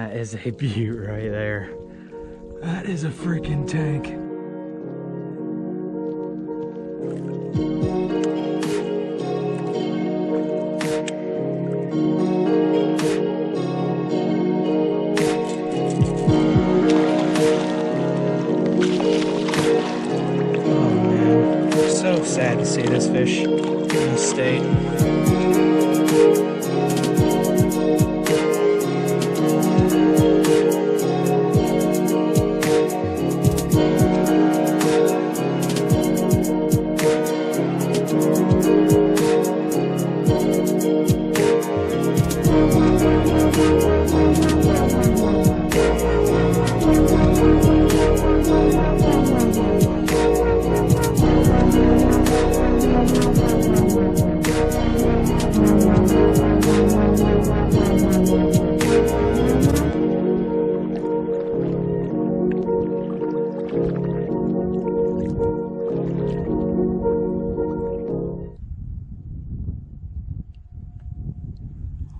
That is a beaut right there. That is a freaking tank. Oh man, so sad to see this fish in this state.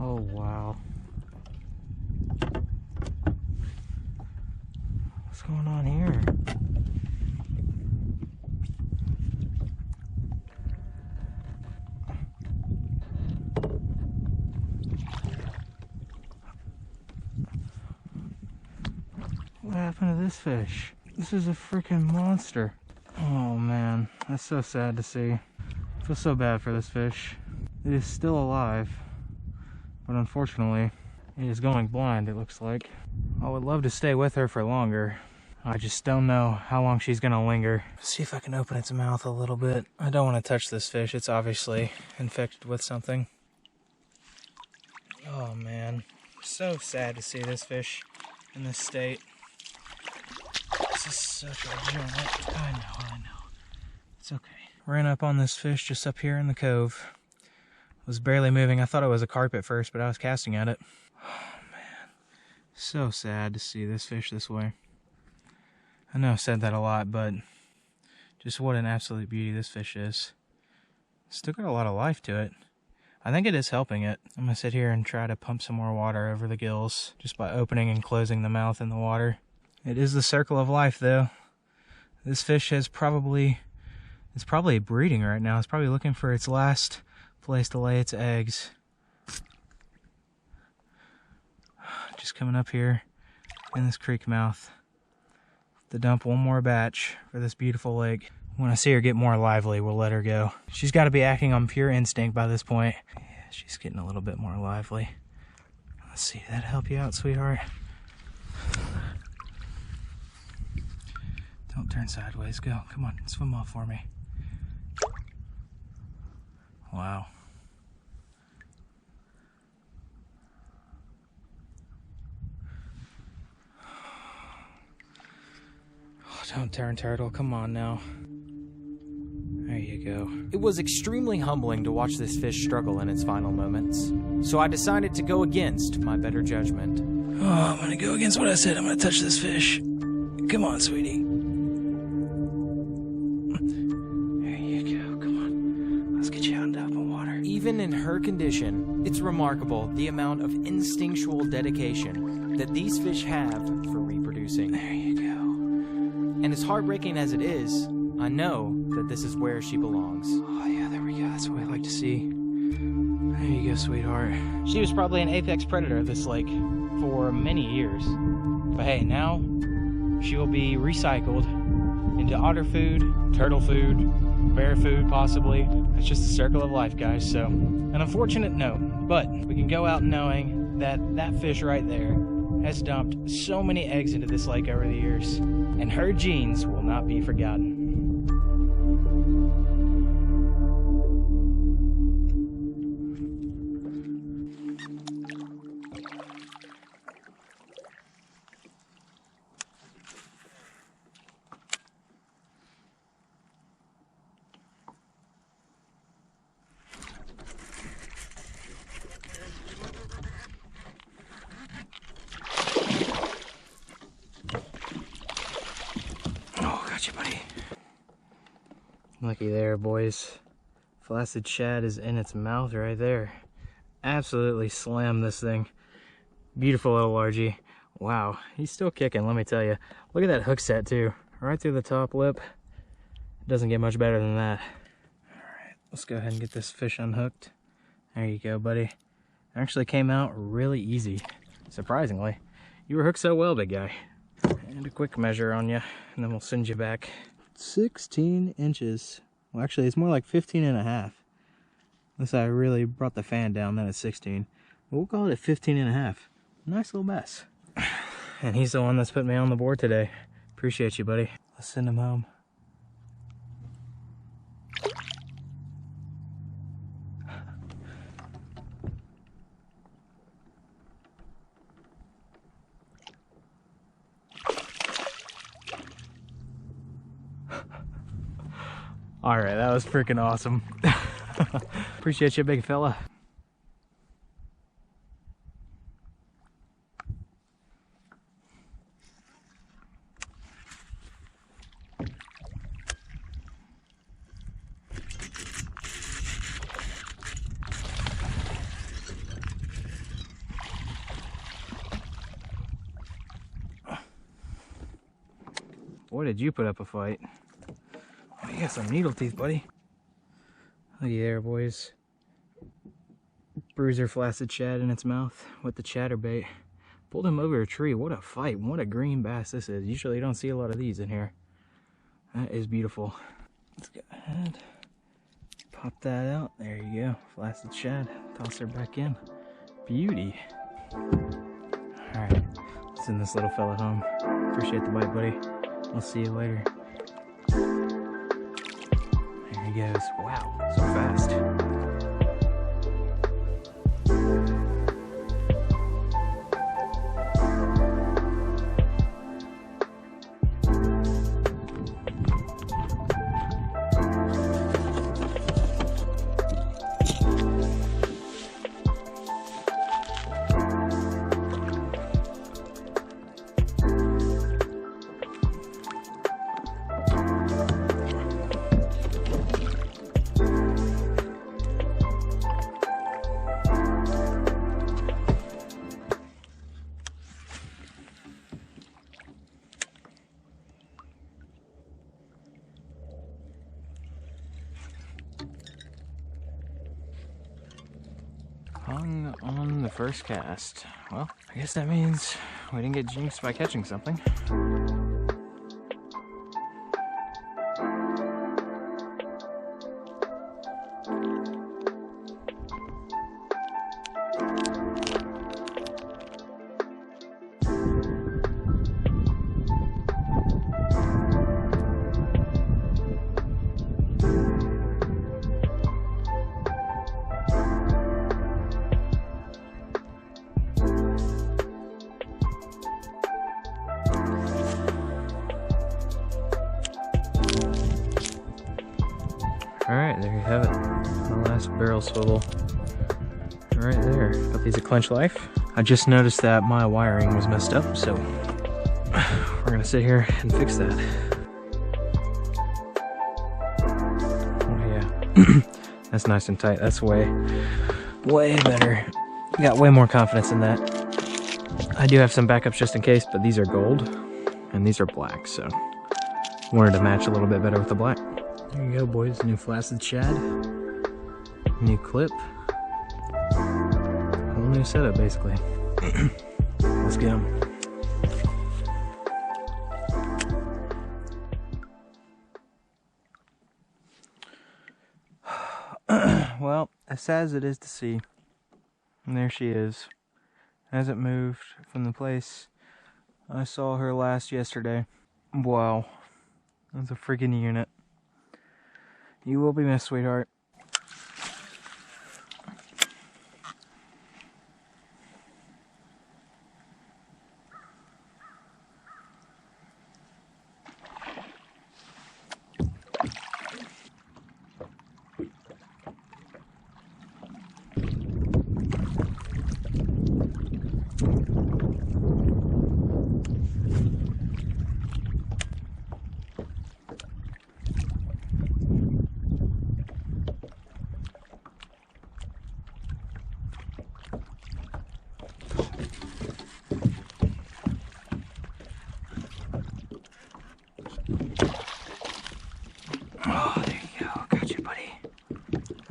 Oh wow. What's going on here? What happened to this fish? This is a freaking monster. Oh man, that's so sad to see. I feel so bad for this fish. It is still alive, but unfortunately, it is going blind, it looks like. I would love to stay with her for longer. I just don't know how long she's gonna linger. Let's see if I can open its mouth a little bit. I don't want to touch this fish. It's obviously infected with something. Oh man, so sad to see this fish in this state. This is such a giant. I know. It's okay. Ran up on this fish just up here in the cove. It was barely moving. I thought it was a carp at first, but I was casting at it. Oh man, so sad to see this fish this way. I know I've said that a lot, but just what an absolute beauty this fish is. Still got a lot of life to it. I think it is helping it. I'm gonna sit here and try to pump some more water over the gills just by opening and closing the mouth in the water. It is the circle of life though. This fish it's probably breeding right now. It's probably looking for its last place to lay its eggs. Just coming up here in this creek mouth to dump one more batch for this beautiful lake. When I see her get more lively, we'll let her go. She's got to be acting on pure instinct by this point. Yeah, she's getting a little bit more lively. Let's see, did that help you out, sweetheart? Don't turn sideways, go. Come on, swim off for me. Wow. Oh, don't turn, turtle. Come on now. There you go. It was extremely humbling to watch this fish struggle in its final moments, so I decided to go against my better judgment. Oh, I'm gonna go against what I said. I'm gonna touch this fish. Come on, sweetie. There you go. Come on. Let's get you out into open water. Even in her condition, it's remarkable the amount of instinctual dedication that these fish have for reproducing. There you go. And as heartbreaking as it is, I know that this is where she belongs. Oh yeah, there we go. That's what I like to see. There you go, sweetheart. She was probably an apex predator of this lake for many years. But hey, now she will be recycled into otter food, turtle food, bear food possibly. It's just the circle of life, guys. So an unfortunate note, but we can go out knowing that that fish right there has dumped so many eggs into this lake over the years, and her genes will not be forgotten. Gotcha, buddy. Looky there, boys. Flaccid shad is in its mouth right there. Absolutely slammed this thing. Beautiful little largie. Wow, he's still kicking, let me tell you. Look at that hook set too, right through the top lip. Doesn't get much better than that. All right, let's go ahead and get this fish unhooked. There you go, buddy. It actually came out really easy, surprisingly. You were hooked so well, big guy. And a quick measure on you, and then we'll send you back. 16 inches. Well, actually, it's more like 15 and a half. Unless I really brought the fan down, then it's 16. But we'll call it 15 and a half. Nice little bass. And he's the one that's put me on the board today. Appreciate you, buddy. Let's send him home. All right, that was freaking awesome. Appreciate you, big fella. Boy, did you put up a fight. Oh, you got some needle teeth, buddy. Looky there, boys. Bruiser flaccid shad in its mouth with the chatterbait. Pulled him over a tree. What a fight. What a green bass this is. Usually you don't see a lot of these in here. That is beautiful. Let's go ahead. Pop that out. There you go. Flaccid shad. Toss her back in. Beauty. Alright. Let's send this little fella home. Appreciate the bite, buddy. I'll see you later. There he goes. Wow, so fast. Hung on the first cast. Well, I guess that means we didn't get jinxed by catching something. Alright, there you have it. The last barrel swivel. Right there. Got these at Clinch Life. I just noticed that my wiring was messed up, so we're gonna sit here and fix that. Oh yeah. That's nice and tight. That's way better. Got way more confidence in that. I do have some backups just in case, but these are gold and these are black, so wanted to match a little bit better with the black. There you go, boys. New flaccid shad. New clip. Whole new setup, basically. Let's get them. Well, as sad as it is to see, and there she is. Hasn't moved from the place I saw her last yesterday. Wow. That's a freaking unit. You will be missed, sweetheart.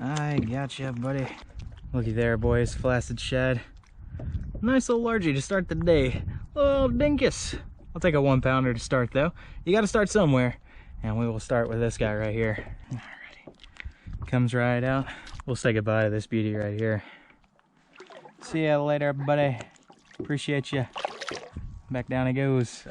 I gotcha, buddy. Looky there, boys. Flaccid shad. Nice little largie to start the day. Little dinkus. I'll take a 1 pounder to start though. You gotta start somewhere. And we will start with this guy right here. Alrighty. Comes right out. We'll say goodbye to this beauty right here. See ya later, buddy. Appreciate you. Back down he goes.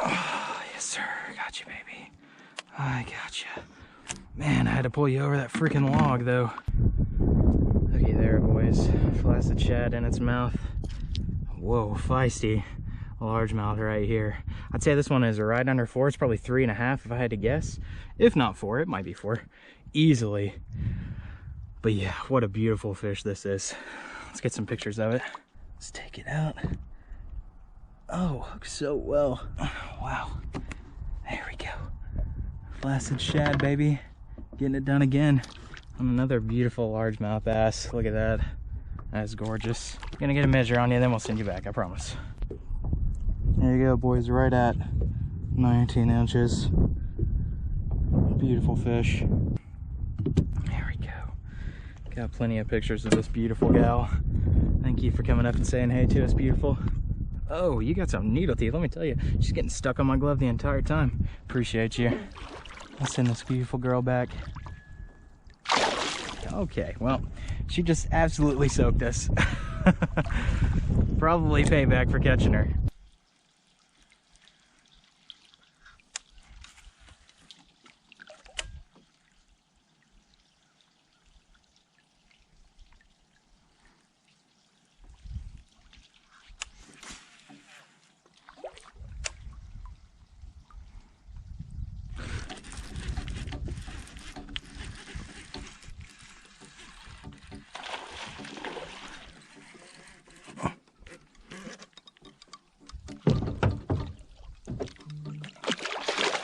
Oh, yes, sir. Got you, baby. I got you. Man, I had to pull you over that freaking log, though. Looky there, boys. Flaccid shad in its mouth. Whoa, feisty. Largemouth right here. I'd say this one is right under 4. It's probably 3.5 if I had to guess. If not 4, it might be 4. Easily. But yeah, what a beautiful fish this is. Let's get some pictures of it. Let's take it out. Oh, hooks so well. Wow. There we go. Flaccid shad, baby. Getting it done again on another beautiful largemouth bass. Look at that. That's gorgeous. Gonna get a measure on you, then we'll send you back, I promise. There you go, boys. Right at 19 inches. Beautiful fish. There we go. Got plenty of pictures of this beautiful gal. Thank you for coming up and saying hey to us, beautiful. Oh, you got some needle teeth. Let me tell you, she's getting stuck on my glove the entire time. Appreciate you. Let's send this beautiful girl back. Okay, well, she just absolutely soaked us. Probably payback for catching her.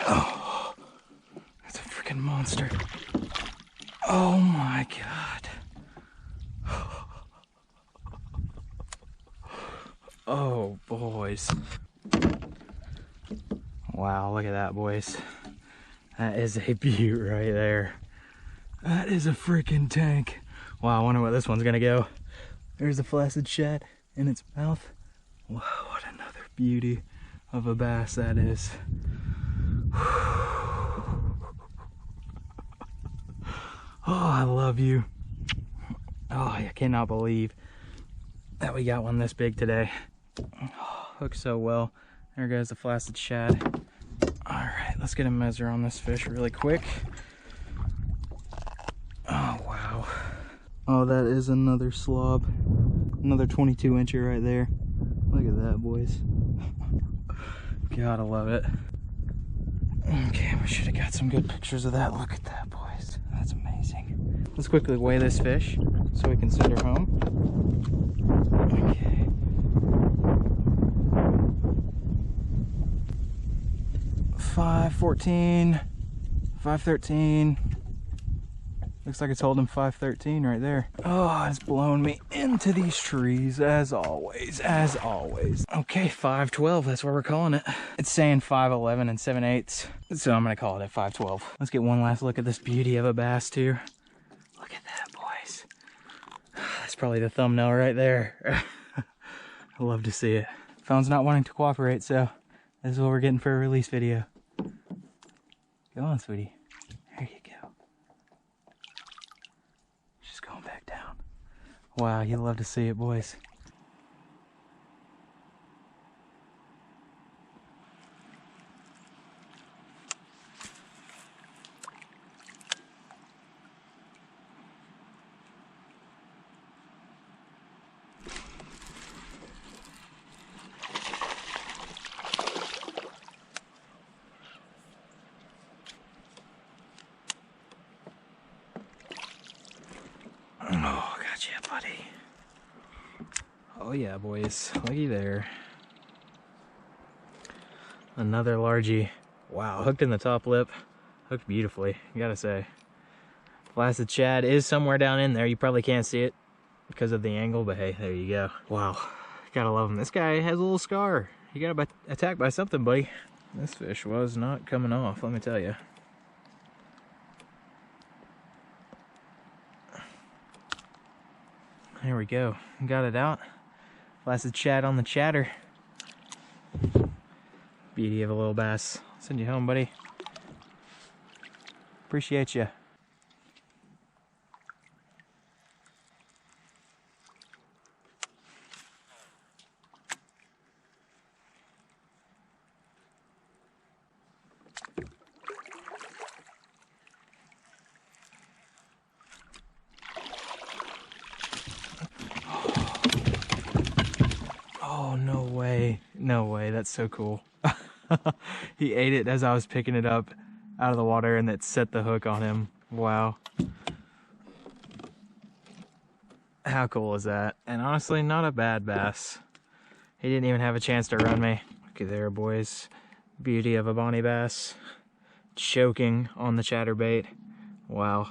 Oh, that's a freaking monster. Oh my God. Oh, boys. Wow, look at that, boys. That is a beaut right there. That is a freaking tank. Wow, I wonder where this one's gonna go. There's a flaccid shad in its mouth. Wow, what another beauty of a bass that is. Oh, I love you. Oh, I cannot believe that we got one this big today. Oh, hooked so well. There goes the flaccid shad. All right, let's get a measure on this fish really quick. Oh, wow. Oh, that is another slob. Another 22 incher right there. Look at that, boys. Gotta love it. Okay, we should have got some good pictures of that. Look at that, boys. That's amazing. Let's quickly weigh this fish so we can send her home. Okay. 514, 513. Looks like it's holding 513 right there. Oh, it's blowing me into these trees as always, as always. Okay, 512, that's what we're calling it. It's saying 511 and 7/8, so I'm gonna call it at 512. Let's get one last look at this beauty of a bass too. Look at that, boys. That's probably the thumbnail right there. I love to see it. Phone's not wanting to cooperate, so this is what we're getting for a release video. Go on, sweetie. There you go. She's going back down. Wow, you'll love to see it, boys. Oh, gotcha, buddy. Oh yeah, boys. Looky there. Another largie. Wow, hooked in the top lip. Hooked beautifully, I gotta say. Blasted shad is somewhere down in there. You probably can't see it because of the angle, but hey, there you go. Wow, gotta love him. This guy has a little scar. He got attacked by something, buddy. This fish was not coming off, let me tell you. There we go. Got it out. Blasted shad on the chatter. Beauty of a little bass. Send you home, buddy. Appreciate you. Oh, no way. No way. That's so cool. He ate it as I was picking it up out of the water, and it set the hook on him. Wow. How cool is that? And honestly, not a bad bass. He didn't even have a chance to run me. Look at there, boys. Beauty of a bonnie bass. Choking on the chatterbait. Wow.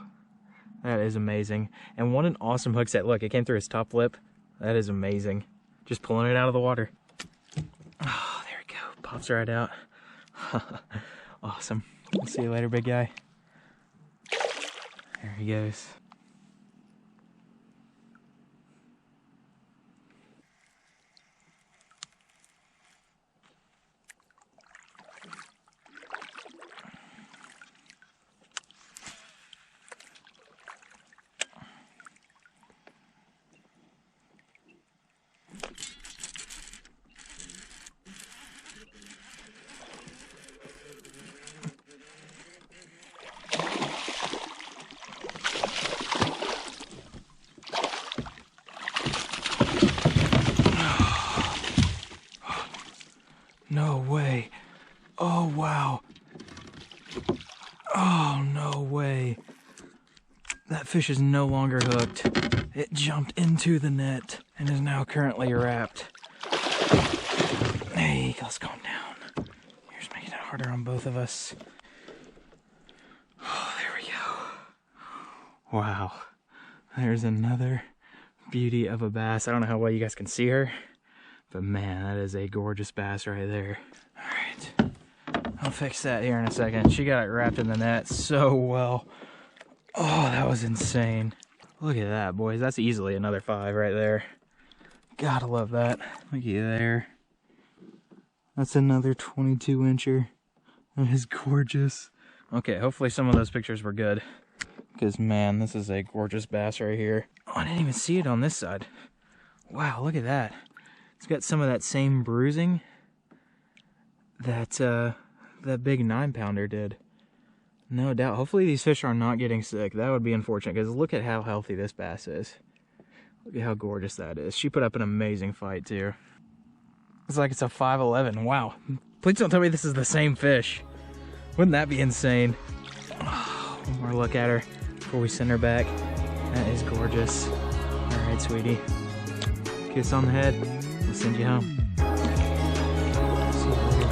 That is amazing. And what an awesome hook set. Look, it came through his top lip. That is amazing. Just pulling it out of the water. Oh, there we go. Pops right out. Awesome. We'll see you later, big guy. There he goes. No way. Oh, wow. Oh, no way. That fish is no longer hooked. It jumped into the net and is now currently wrapped. Hey, let's calm down. Here's making it harder on both of us. Oh, there we go. Wow. There's another beauty of a bass. I don't know how well you guys can see her, but man, that is a gorgeous bass right there. All right, I'll fix that here in a second. She got it wrapped in the net so well. Oh, that was insane. Look at that, boys. That's easily another 5 right there. Gotta love that. Looky there. That's another 22-incher. That is gorgeous. Okay, hopefully some of those pictures were good, because man, this is a gorgeous bass right here. Oh, I didn't even see it on this side. Wow, look at that. It's got some of that same bruising that that big 9-pounder did. No doubt. Hopefully these fish are not getting sick. That would be unfortunate, because look at how healthy this bass is. Look at how gorgeous that is. She put up an amazing fight too. It's like it's a 5'11". Wow. Please don't tell me this is the same fish. Wouldn't that be insane? Oh, one more look at her before we send her back. That is gorgeous. All right, sweetie. Kiss on the head. We'll send you home. See you later.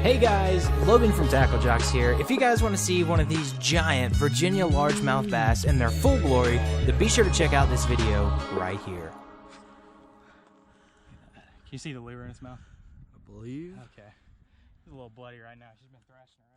Hey guys, Logan from Tackle Jocks here. If you guys want to see one of these giant Virginia largemouth bass in their full glory, then be sure to check out this video right here. Can you see the lure in its mouth? I believe. Okay. She's a little bloody right now. She's been thrashing around.